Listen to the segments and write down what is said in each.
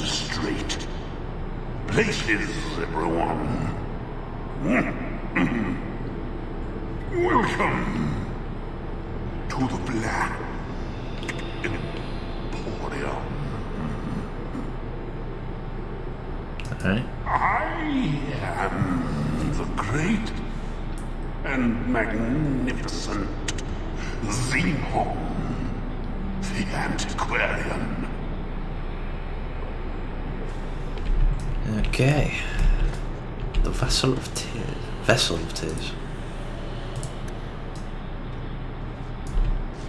straight. Places, everyone. Welcome to the Black Emporium. Alright. I am the great and magnificent Xenon, the Antiquarian. Okay. The Vessel of Tears. Vessel of Tears.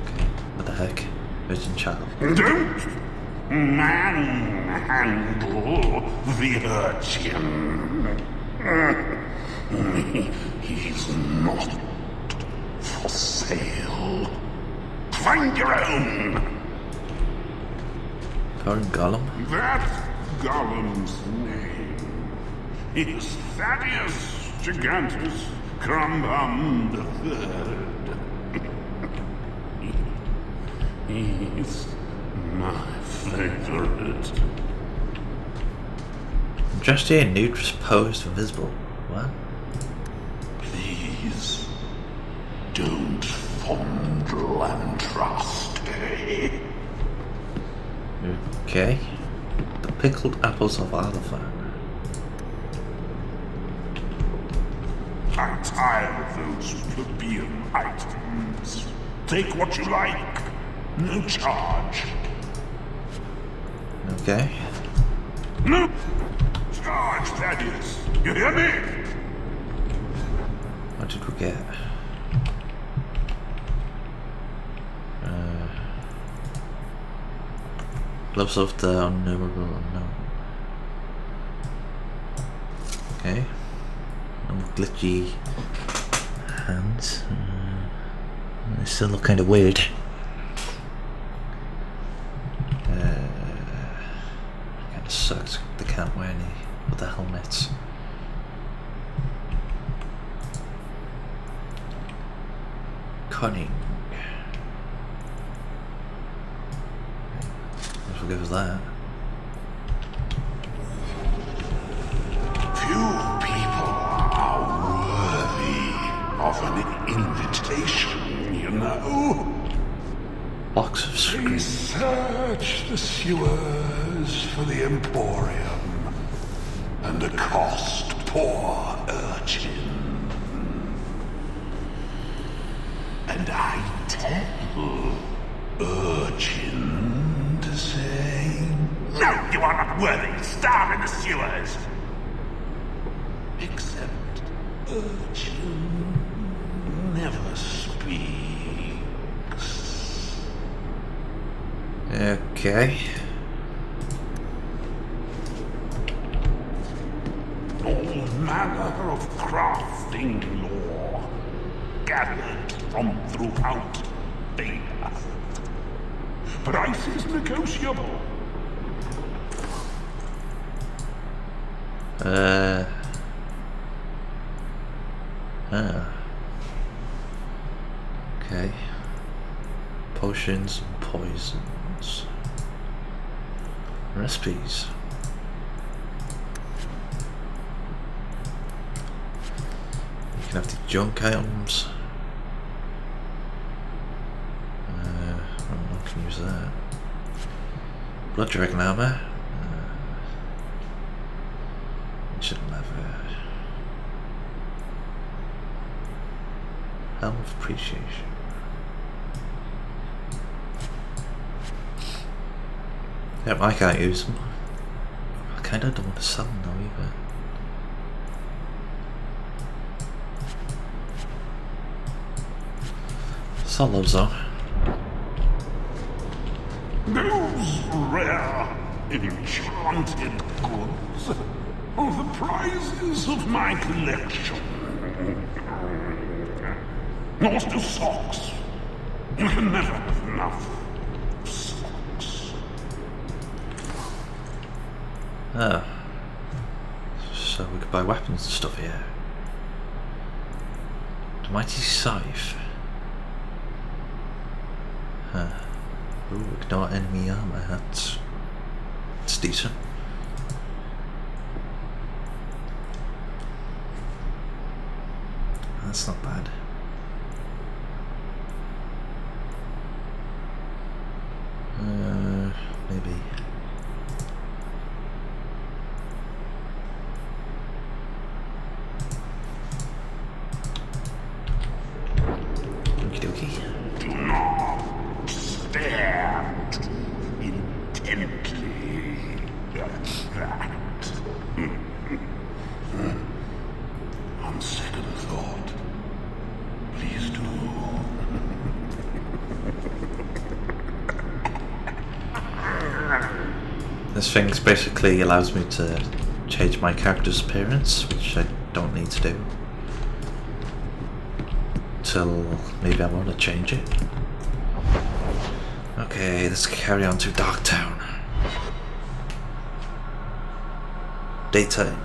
Okay, what the heck? Virgin Child. Don't manhandle the urchin. He's not for sale. Find your own. Current Gollum. That's Gollum's name. Is Thaddeus Gigantus Crumbum the Third. He's my favorite. Just here, Nutris posed invisible. What? Please don't fondle and trust. Okay. The pickled apples of Arlefan. I'm tired of those plebeian items. Take what you like. No charge. Okay. No charge, Thaddeus. You hear me? What did we get? Gloves of the unknowable unknown. Okay. No glitchy hands. They still look kind of weird. Kind of sucks. They can't wear any other helmets. Cunning. We'll give us that. Few people are worthy of an invitation, you know. Box of They screws. search the sewers for the Emporium and accost poor urchin. And I tell urchin to say, no, you are not worthy. Starve in the sewers. Except urchin never speaks. Okay. All manner of crafting lore gathered from throughout the earth. Price is negotiable. Okay. Potions and poisons. Recipes. You can have the junk items. I can use that. Blood dragon armor. Shouldn't have helm of appreciation. Yep, I can't use them. I kinda don't want to sell them though either. Sell those though. Those rare, enchanted goods are the prizes of my collection. Also socks. You can never have enough socks. Oh. So we could buy weapons and stuff here. The mighty scythe. Huh. Ooh, ignore enemy armor. That's decent. That's not bad. Maybe. Okie dokie. Do not stare intently at that. On second thought, please do. This thing basically allows me to change my character's appearance, which I don't need to do. Till maybe I want to change it. Okay, let's carry on to Darktown. Daytime.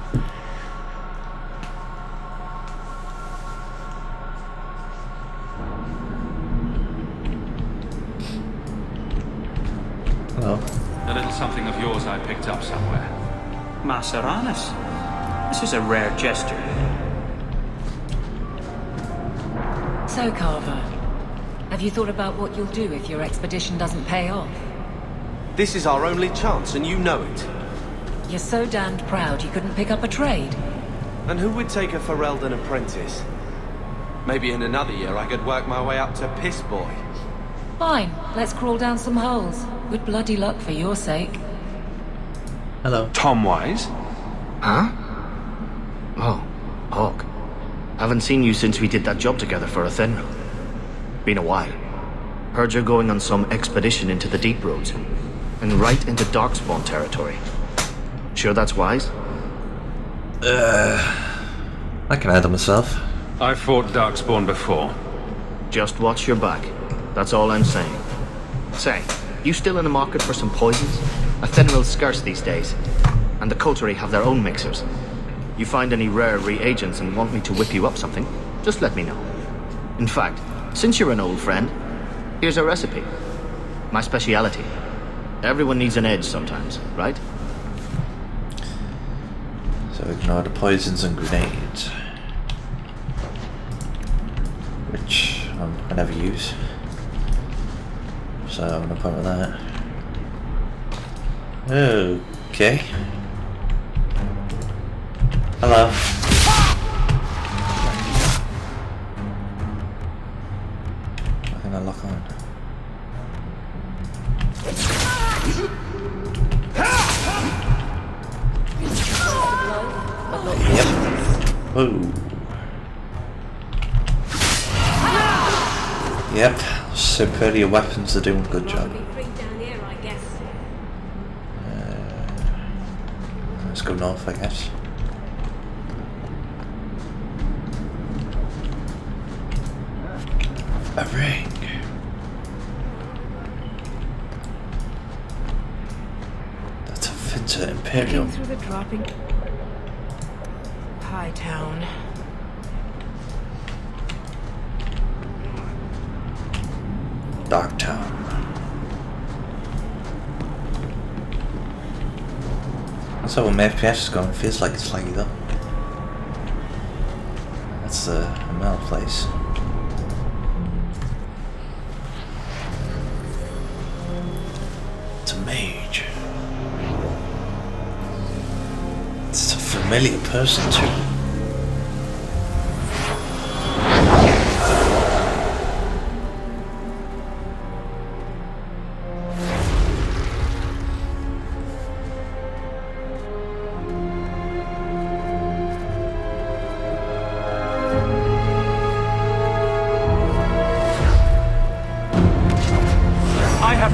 Hello. A little something of yours I picked up somewhere. Maceranus. This is a rare gesture. So, Carver, have you thought about what you'll do if your expedition doesn't pay off? This is our only chance, and you know it. You're so damned proud you couldn't pick up a trade. And who would take a Ferelden apprentice? Maybe in another year I could work my way up to Piss Boy. Fine, let's crawl down some holes. Good bloody luck for your sake. Hello. Tom Wise? Huh? Oh, Hawke. Haven't seen you since we did that job together for Athenra. Been a while. Heard you're going on some expedition into the deep roads. And right into darkspawn territory. Sure that's wise? I can handle myself. I've fought darkspawn before. Just watch your back. That's all I'm saying. Say, you still in the market for some poisons? Athenral's scarce these days. And the coterie have their own mixers. You find any rare reagents and want me to whip you up something, just let me know. In fact, since you're an old friend, here's a recipe. My speciality. Everyone needs an edge sometimes, right? So ignore the poisons and grenades. Which I never use. So I'm gonna point with that. Okay. Hello. I think I lock on. Yep. Whoa. Yep. Superior weapons are doing a good job. Let's go north, I guess. A ring. That's a Finter Imperial. Through the dropping High Town. Darktown. That's how my FPS is going. Feels like it's laggy though. That's a Mel place. It's a mage. It's a familiar person too.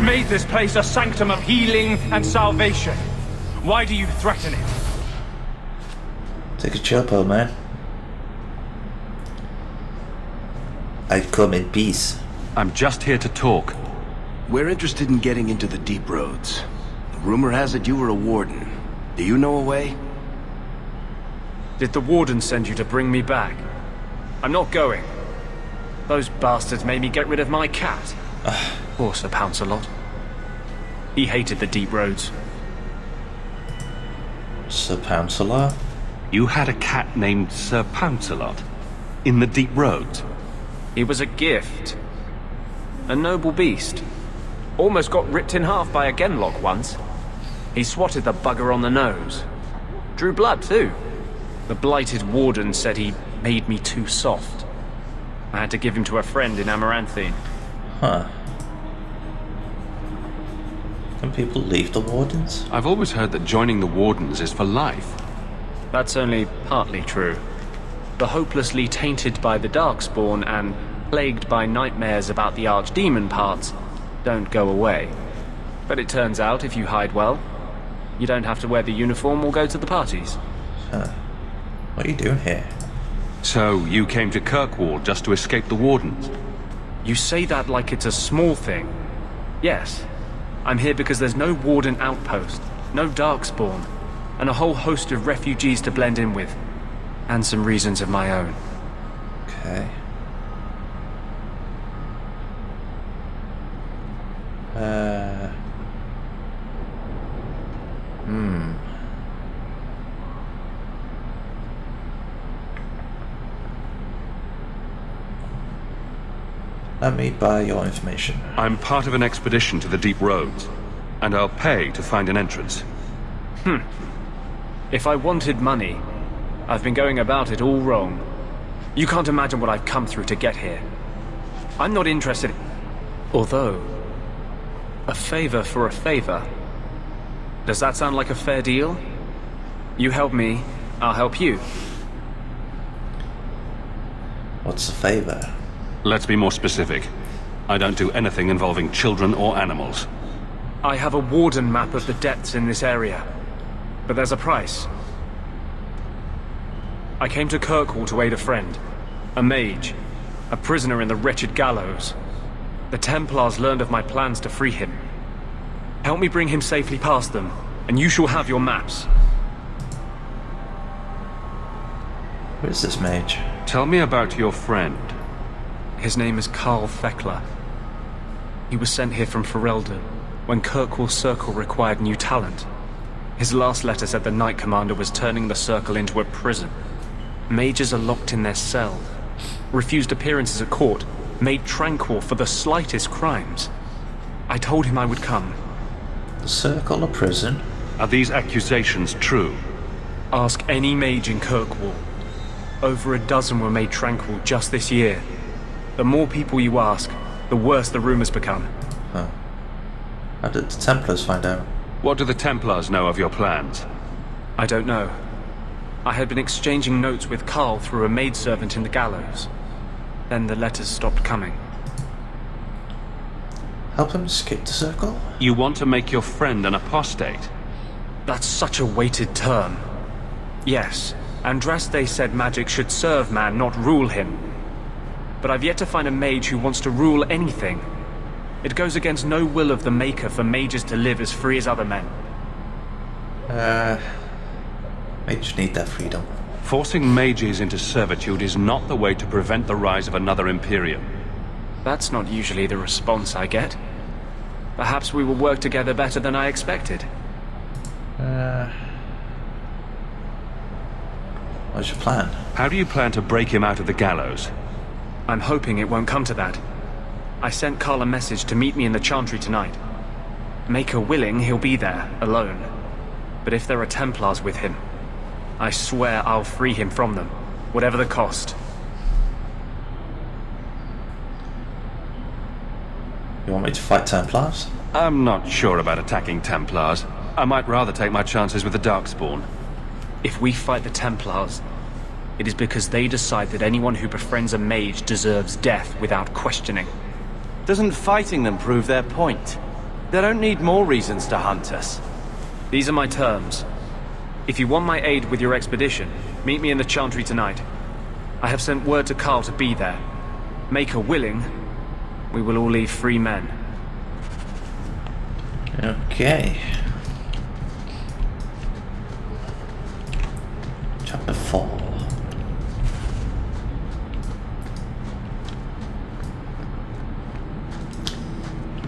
Made this place a sanctum of healing and salvation. Why do you threaten it? Take a chill pill, man. I come in peace. I'm just here to talk. We're interested in getting into the deep roads. Rumor has it you were a warden. Do you know a way? Did the warden send you to bring me back? I'm not going. Those bastards made me get rid of my cat. Poor Sir Pouncelot. He hated the deep roads. Sir Pouncelot? You had a cat named Sir Pouncelot? in the deep roads? He was a gift. A noble beast. Almost got ripped in half by a Genlock once. He swatted the bugger on the nose. Drew blood, too. The blighted warden said he made me too soft. I had to give him to a friend in Amaranthine. Huh. Can people leave the Wardens? I've always heard that joining the Wardens is for life. That's only partly true. The hopelessly tainted by the darkspawn and plagued by nightmares about the archdemon parts don't go away. But it turns out if you hide well, you don't have to wear the uniform or go to the parties. Huh. What are you doing here? So, you came to Kirkwall just to escape the Wardens? You say that like it's a small thing. Yes. I'm here because there's no Warden outpost, no darkspawn, and a whole host of refugees to blend in with. And some reasons of my own. Okay. Let me buy your information. I'm part of an expedition to the deep roads, and I'll pay to find an entrance. If I wanted money, I've been going about it all wrong. You can't imagine what I've come through to get here. I'm not interested. Although, a favor for a favor. Does that sound like a fair deal? You help me, I'll help you. What's the favor? Let's be more specific. I don't do anything involving children or animals. I have a warden map of the depths in this area. But there's a price. I came to Kirkwall to aid a friend. A mage. A prisoner in the wretched gallows. The Templars learned of my plans to free him. Help me bring him safely past them, and you shall have your maps. Who is this mage? Tell me about your friend. His name is Karl Thekla. He was sent here from Ferelden when Kirkwall Circle required new talent. His last letter said the Knight Commander was turning the Circle into a prison. Mages are locked in their cell, refused appearances at court, made tranquil for the slightest crimes. I told him I would come. The Circle or prison? Are these accusations true? Ask any mage in Kirkwall. Over a dozen were made tranquil just this year. The more people you ask, the worse the rumors become. Huh. How did the Templars find out? What do the Templars know of your plans? I don't know. I had been exchanging notes with Karl through a maidservant in the gallows. Then the letters stopped coming. Help him escape the Circle? You want to make your friend an apostate? That's such a weighted term. Yes, Andraste said magic should serve man, not rule him. But I've yet to find a mage who wants to rule anything. It goes against no will of the Maker for mages to live as free as other men. Mages need that freedom. Forcing mages into servitude is not the way to prevent the rise of another Imperium. That's not usually the response I get. Perhaps we will work together better than I expected. What's your plan? How do you plan to break him out of the gallows? I'm hoping it won't come to that. I sent Karl a message to meet me in the Chantry tonight. Maker willing, he'll be there, alone. But if there are Templars with him, I swear I'll free him from them, whatever the cost. You want me to fight Templars? I'm not sure about attacking Templars. I might rather take my chances with the Darkspawn. If we fight the Templars, it is because they decide that anyone who befriends a mage deserves death without questioning. Doesn't fighting them prove their point? They don't need more reasons to hunt us. These are my terms. If you want my aid with your expedition, meet me in the Chantry tonight. I have sent word to Karl to be there. Maker willing, we will all leave free men. Okay. Chapter 4.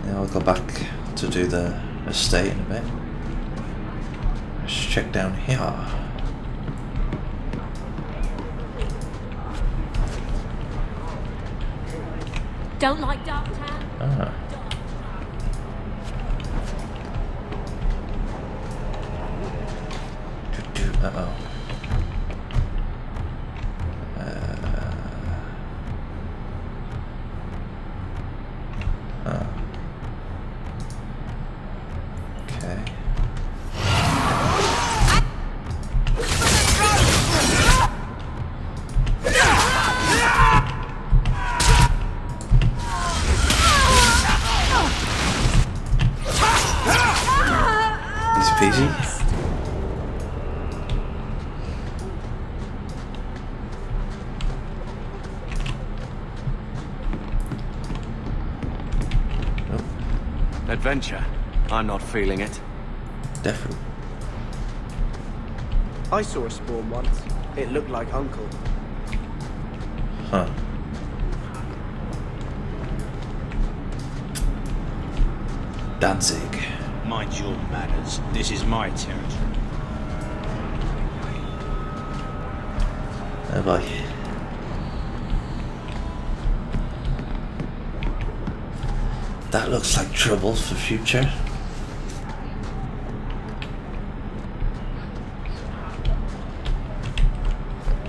Now I'll go back to do the estate in a bit. Let's check down here. Don't like Darktown? Ah. Uh-oh. Okay. Easy peasy. Adventure? I'm not feeling it. Definitely. I saw a spawn once. It looked like Uncle. Huh. Danzig. Mind your manners. This is my territory. Oh boy. That looks like trouble for future.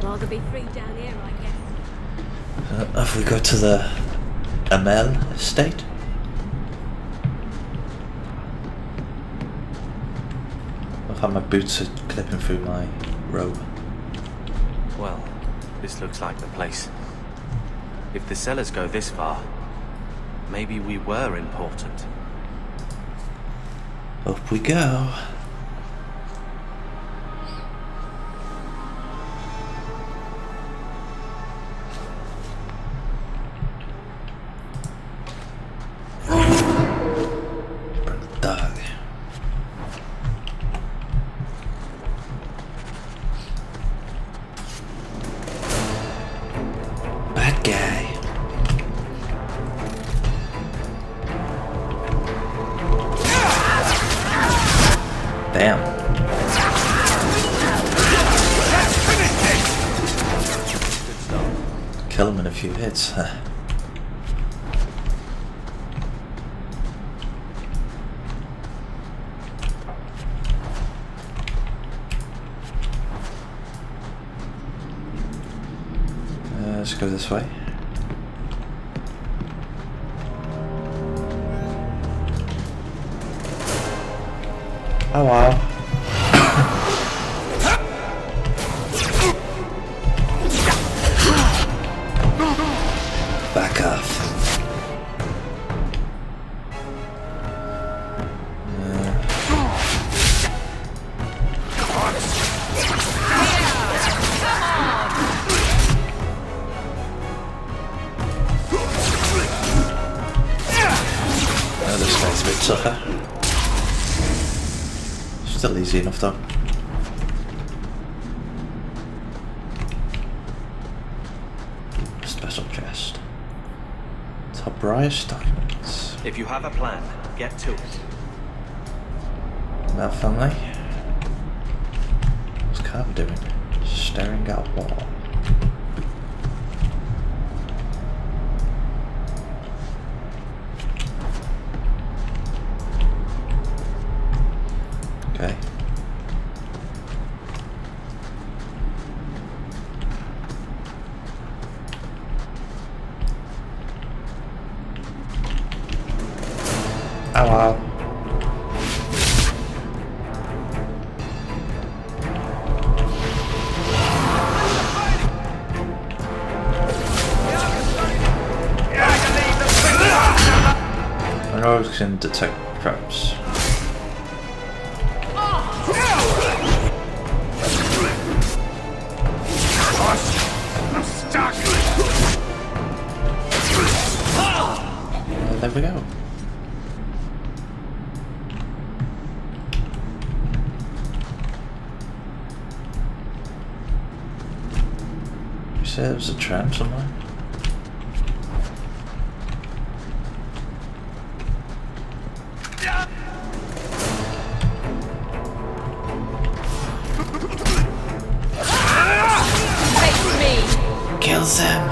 Rather be free down here, I guess. If we go to the Amel estate. I've had my boots are clipping through my robe. Well, this looks like the place. If the cellars go this far, maybe we were important. Up we go. Dog. Bad guy. Damn. Kill him in a few hits. Let's go this way. Oh wow. Back off. Oh, this guy's a bit tougher. Still easy enough though. Special chest. Top right documents. If you have a plan, get to it. Male family. What's Carver doing? Staring at a wall. Okay. Oh wow. I know I can detect traps. There we go. You said there was a tram somewhere? Kills him.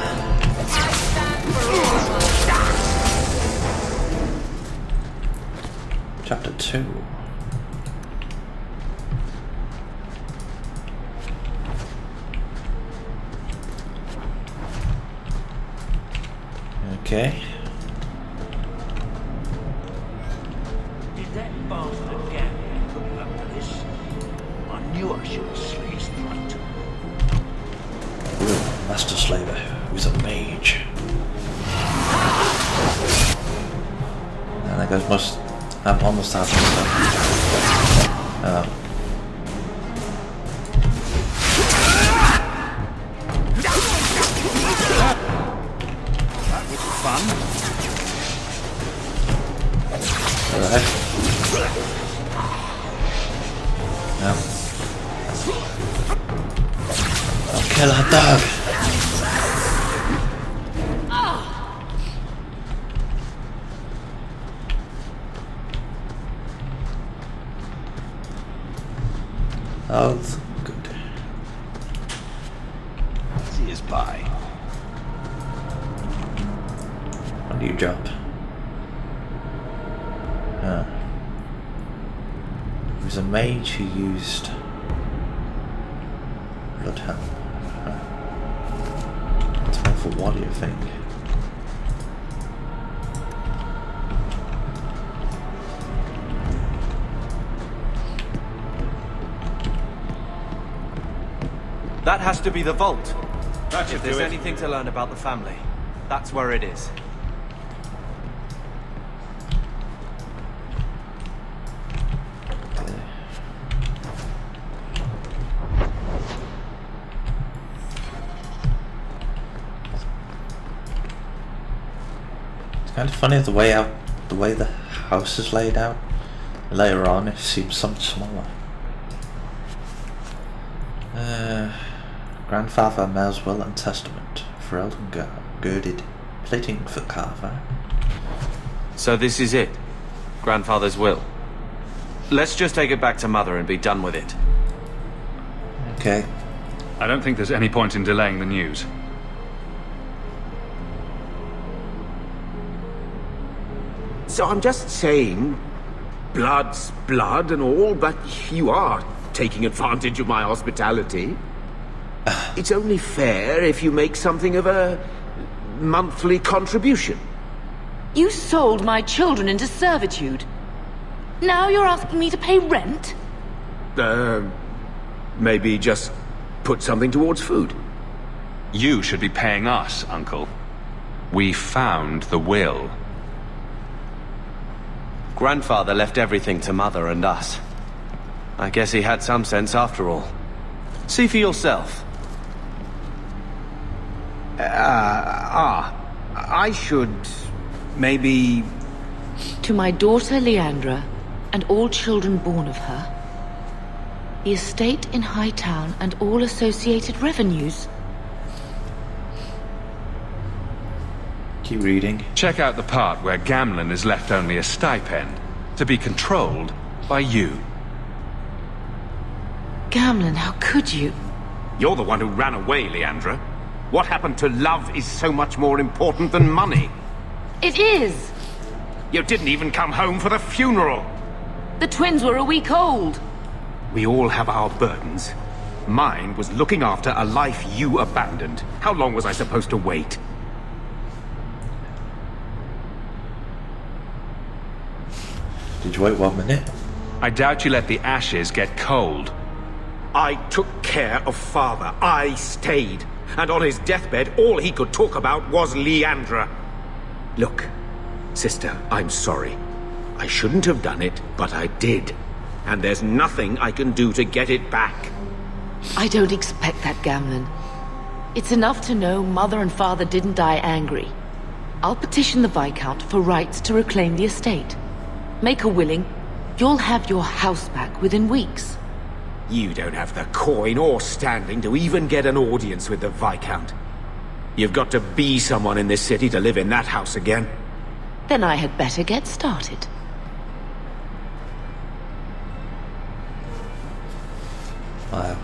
2. Okay. Did that bastard Gambler put you up to this? I knew I should have slit his throat. Ooh, Master Slaver, who's a mage. And that goes most. I'm almost out of stuff. That was fun. Alright. No. I'll kill our dog. Oh, that's good. See his pie. A new job. He was a mage who used Bloodhound. It's more for what do you think? That has to be the vault. That should If there's do it. anything to learn about the family, that's where it is. It's kind of funny the way the house is laid out. Later on, it seems somewhat smaller. Grandfather Mel's will and testament for Elden girded plating for Carver. So this is it? Grandfather's will? Let's just take it back to Mother and be done with it. Okay. I don't think there's any point in delaying the news. So I'm just saying, blood's blood and all, but you are taking advantage of my hospitality. It's only fair if you make something of a monthly contribution. You sold my children into servitude. Now you're asking me to pay rent? Maybe just put something towards food. You should be paying us, Uncle. We found the will. Grandfather left everything to Mother and us. I guess he had some sense after all. See for yourself. I should maybe... To my daughter Leandra, and all children born of her, the estate in Hightown and all associated revenues. Keep reading. Check out the part where Gamlen is left only a stipend, to be controlled by you. Gamlen, how could you? You're the one who ran away, Leandra. What happened to love is so much more important than money. It is! You didn't even come home for the funeral. The twins were a week old. We all have our burdens. Mine was looking after a life you abandoned. How long was I supposed to wait? Did you wait 1 minute? I doubt you let the ashes get cold. I took care of Father. I stayed. And on his deathbed, all he could talk about was Leandra. Look, sister, I'm sorry. I shouldn't have done it, but I did. And there's nothing I can do to get it back. I don't expect that, Gamlen. It's enough to know Mother and Father didn't die angry. I'll petition the Viscount for rights to reclaim the estate. Make her willing, you'll have your house back within weeks. You don't have the coin or standing to even get an audience with the Viscount. You've got to be someone in this city to live in that house again. Then I had better get started. Wow.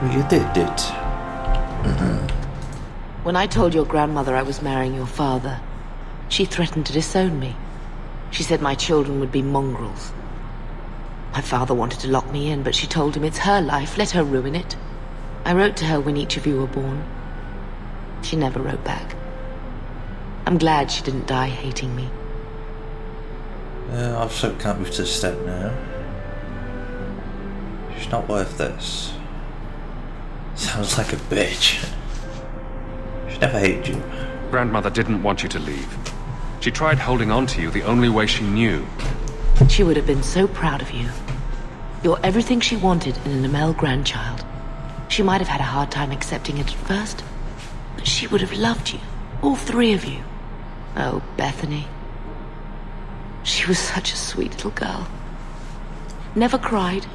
Well, you did it. When I told your grandmother I was marrying your father, She threatened to disown me. She said my children would be mongrels. My father wanted to lock me in, but she told him it's her life, let her ruin it. I wrote to her when each of you were born. She never wrote back. I'm glad she didn't die hating me. I've so can't move to the step now. She's not worth this. Sounds like a bitch. She never hated you. Grandmother didn't want you to leave. She tried holding on to you the only way she knew. She would have been so proud of you. You're everything she wanted in an Amel grandchild. She might have had a hard time accepting it at first, but she would have loved you, all three of you. Oh, Bethany. She was such a sweet little girl. Never cried,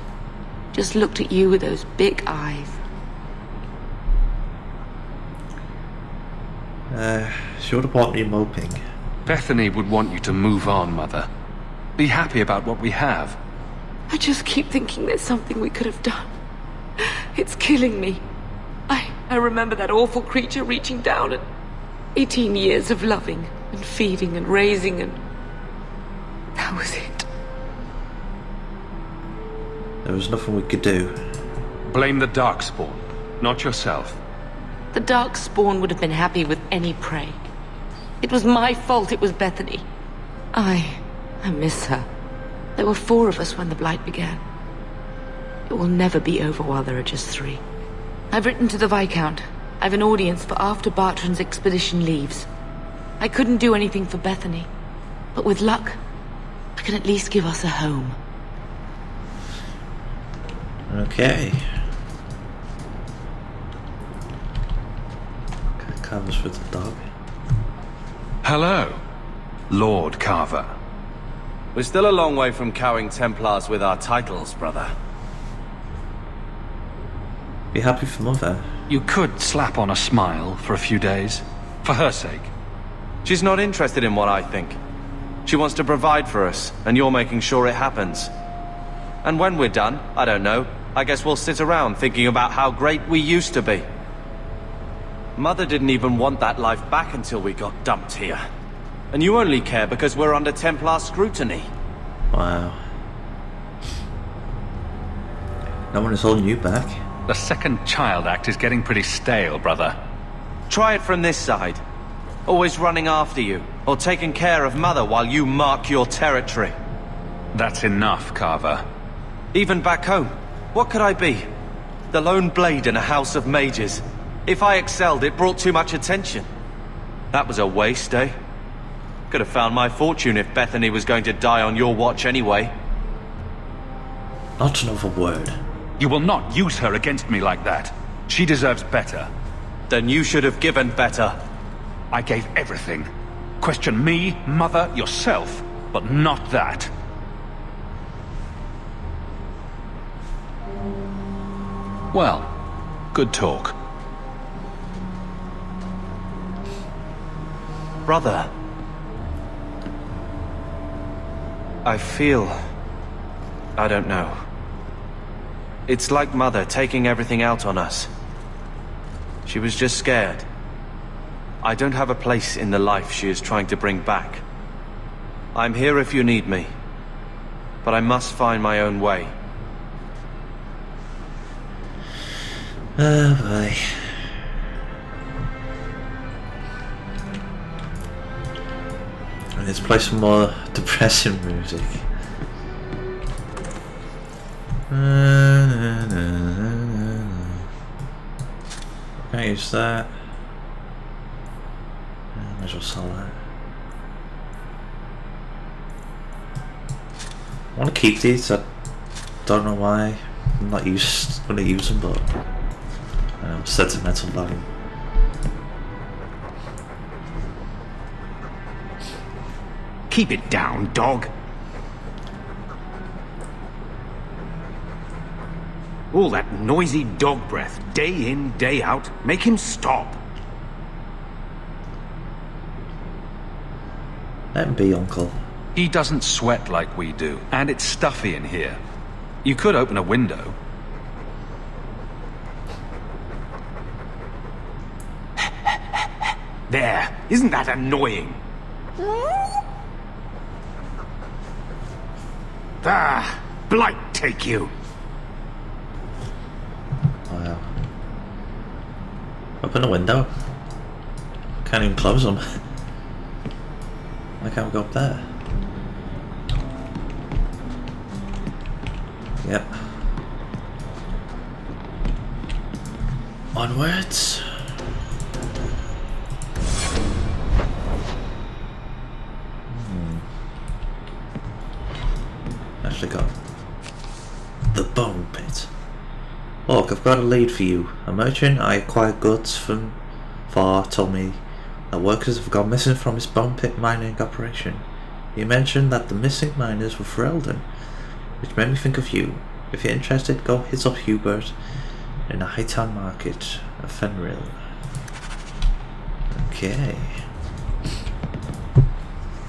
just looked at you with those big eyes. She would have wanted you moping. Bethany would want you to move on, Mother. Be happy about what we have. I just keep thinking there's something we could have done. It's killing me. I remember that awful creature reaching down and 18 years of loving and feeding and raising, and that was it. There was nothing we could do. Blame the darkspawn, not yourself. The darkspawn would have been happy with any prey. It was my fault it was Bethany. I miss her. There were 4 of us when the Blight began. It will never be over while there are just 3. I've written to the Viscount. I've an audience for after Bartrand's expedition leaves. I couldn't do anything for Bethany, but with luck, I can at least give us a home. Okay. Carver's with the dog. Hello, Lord Carver. We're still a long way from cowing Templars with our titles, brother. Be happy for Mother. You could slap on a smile for a few days, for her sake. She's not interested in what I think. She wants to provide for us, and you're making sure it happens. And when we're done, I don't know, I guess we'll sit around thinking about how great we used to be. Mother didn't even want that life back until we got dumped here. And you only care because we're under Templar scrutiny. Wow. No one is holding you back. The second child act is getting pretty stale, brother. Try it from this side. Always running after you, or taking care of Mother while you mark your territory. That's enough, Carver. Even back home, what could I be? The lone blade in a house of mages. If I excelled, it brought too much attention. That was a waste, eh? Could have found my fortune if Bethany was going to die on your watch anyway. Not another word. You will not use her against me like that. She deserves better. Then you should have given better. I gave everything. Question me, Mother, yourself, but not that. Well, good talk. Brother. I feel... I don't know. It's like Mother taking everything out on us. She was just scared. I don't have a place in the life she is trying to bring back. I'm here if you need me. But I must find my own way. Oh boy. Let's play some more depressing music. Can't use that. Might as well sell that. I want to keep these. I don't know why. I'm not going to use them, but sentimental value. Keep it down, dog. All that noisy dog breath, day in, day out. Make him stop. Let him be, Uncle. He doesn't sweat like we do, and it's stuffy in here. You could open a window. There. Isn't that annoying? Ah, blight take you! Wow. Open the window. Can't even close them. Why can't we go up there? Yep. Onwards. Actually got the bone pit. Look, I've got a lead for you. A merchant I acquired goods from told me that workers have gone missing from his bone pit mining operation. He mentioned that the missing miners were Ferelden, which made me think of you. If you're interested, go hit up Hubert in the Hightown Market of Fenrir. Okay.